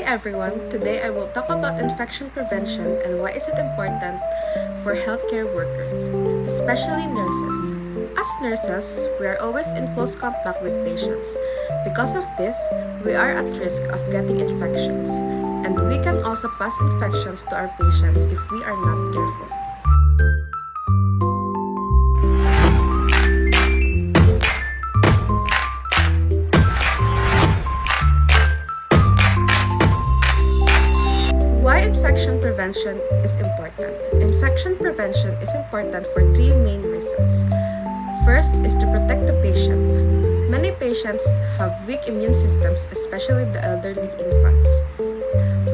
everyone, today I will talk about infection prevention and why is it important for healthcare workers, especially nurses. As nurses, we are always in close contact with patients. Because of this, we are at risk of getting infections, and we can also pass infections to our patients if we are not careful. Why infection prevention is important? Infection prevention is important for three main reasons. First is to protect the patient. Many patients have weak immune systems, especially the elderly infants,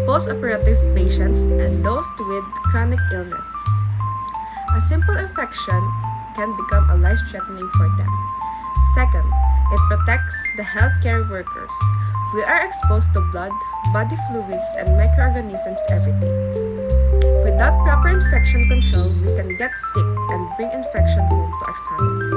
post-operative patients, and those with chronic illness. A simple infection can become a life-threatening for them. Second, it protects the healthcare workers. We are exposed to blood, body fluids, and microorganisms every day. Without proper infection control, we can get sick and bring infection home to our families.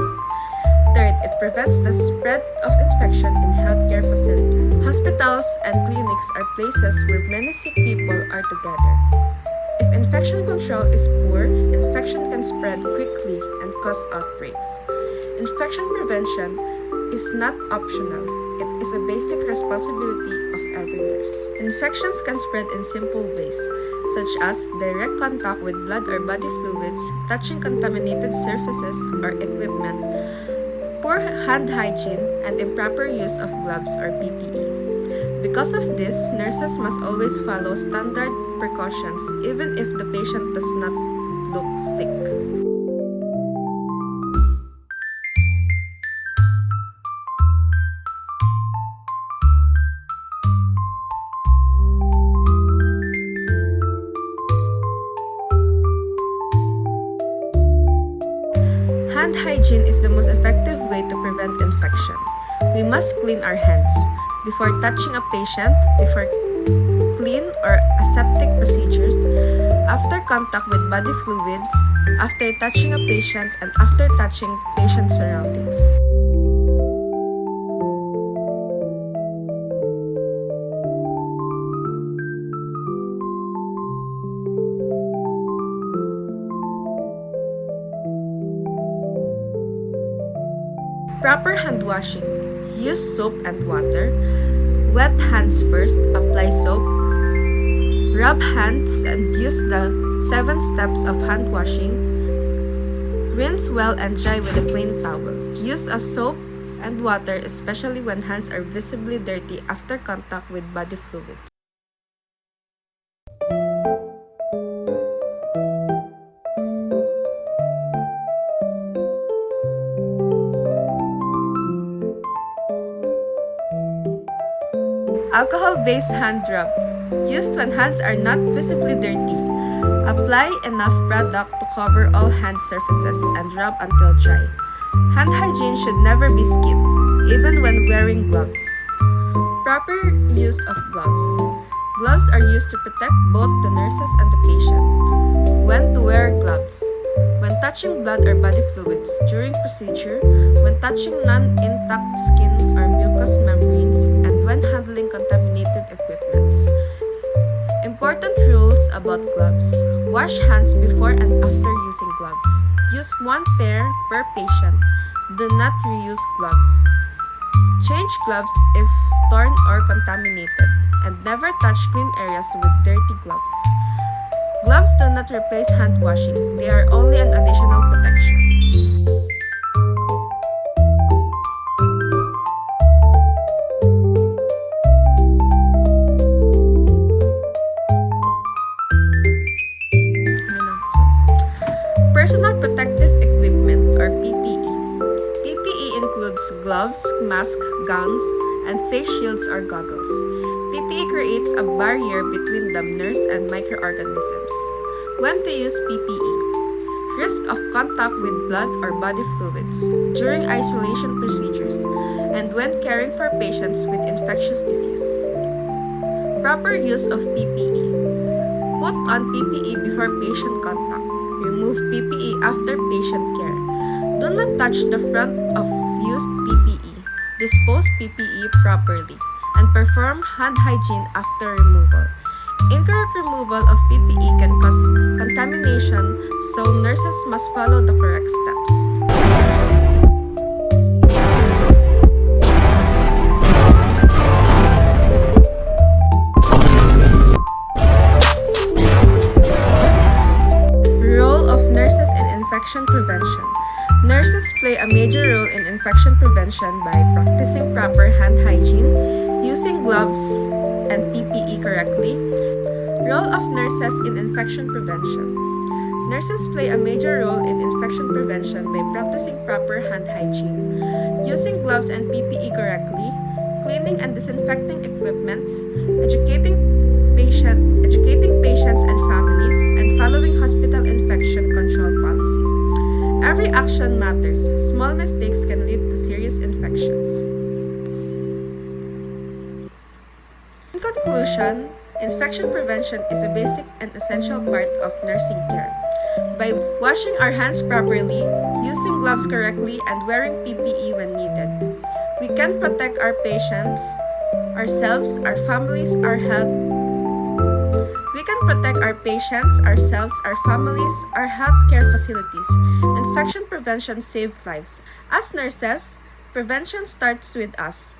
Third, it prevents the spread of infection in healthcare facilities. Hospitals and clinics are places where many sick people are together. If infection control is poor, infection can spread quickly and cause outbreaks. Infection prevention is not optional. It is a basic responsibility of every nurse. Infections can spread in simple ways, such as direct contact with blood or body fluids, touching contaminated surfaces or equipment, poor hand hygiene, and improper use of gloves or PPE. Because of this, nurses must always follow standard precautions even if the patient does not look sick. Hand hygiene is the most effective way to prevent infection. We must clean our hands before touching a patient, before clean or aseptic procedures, after contact with body fluids, after touching a patient, and after touching patient surroundings. Proper hand washing. Use soap and water. Wet hands first, apply soap. Rub hands and use the 7 steps of hand washing. Rinse well and dry with a clean towel. Use a soap and water, especially when hands are visibly dirty after contact with body fluids. Alcohol-based hand rub. Used when hands are not visibly dirty. Apply enough product to cover all hand surfaces and rub until dry. Hand hygiene should never be skipped, even when wearing gloves. Proper use of gloves. Gloves are used to protect both the nurses and the patient. When to wear gloves. When touching blood or body fluids during procedure, when touching non-intact skin or mucous membranes, and when handling contaminated equipments. Important rules about gloves. Wash hands before and after using gloves. Use 1 pair per patient. Do not reuse gloves. Change gloves if torn or contaminated, and never touch clean areas with dirty gloves. Gloves do not replace hand washing. They are only an additional protection. Personal protective equipment or PPE. PPE includes gloves, masks, gowns, and face shields or goggles. PPE creates a barrier between the nurse and microorganisms. When to use PPE? Risk of contact with blood or body fluids during isolation procedures and when caring for patients with infectious disease. Proper use of PPE. Put on PPE before patient contact. Remove PPE after patient care. Do not touch the front of used PPE. Dispose PPE properly. and perform hand hygiene after removal. Incorrect removal of PPE can cause contamination, so nurses must follow the correct steps. Role of nurses in infection prevention. Nurses play a major role in infection prevention by practicing proper hand hygiene, using gloves and PPE correctly. Role of nurses in infection prevention. Nurses play a major role in infection prevention by practicing proper hand hygiene, using gloves and PPE correctly, cleaning and disinfecting equipments, educating patients and families, and following hospital infection control policies. Every action matters. Small mistakes can lead to serious infections. In conclusion, infection prevention is a basic and essential part of nursing care. By washing our hands properly, using gloves correctly, and wearing PPE when needed, we can protect our patients, ourselves, our families, our health. We can protect our patients, ourselves, our families, our healthcare facilities. Infection prevention saves lives. As nurses, prevention starts with us.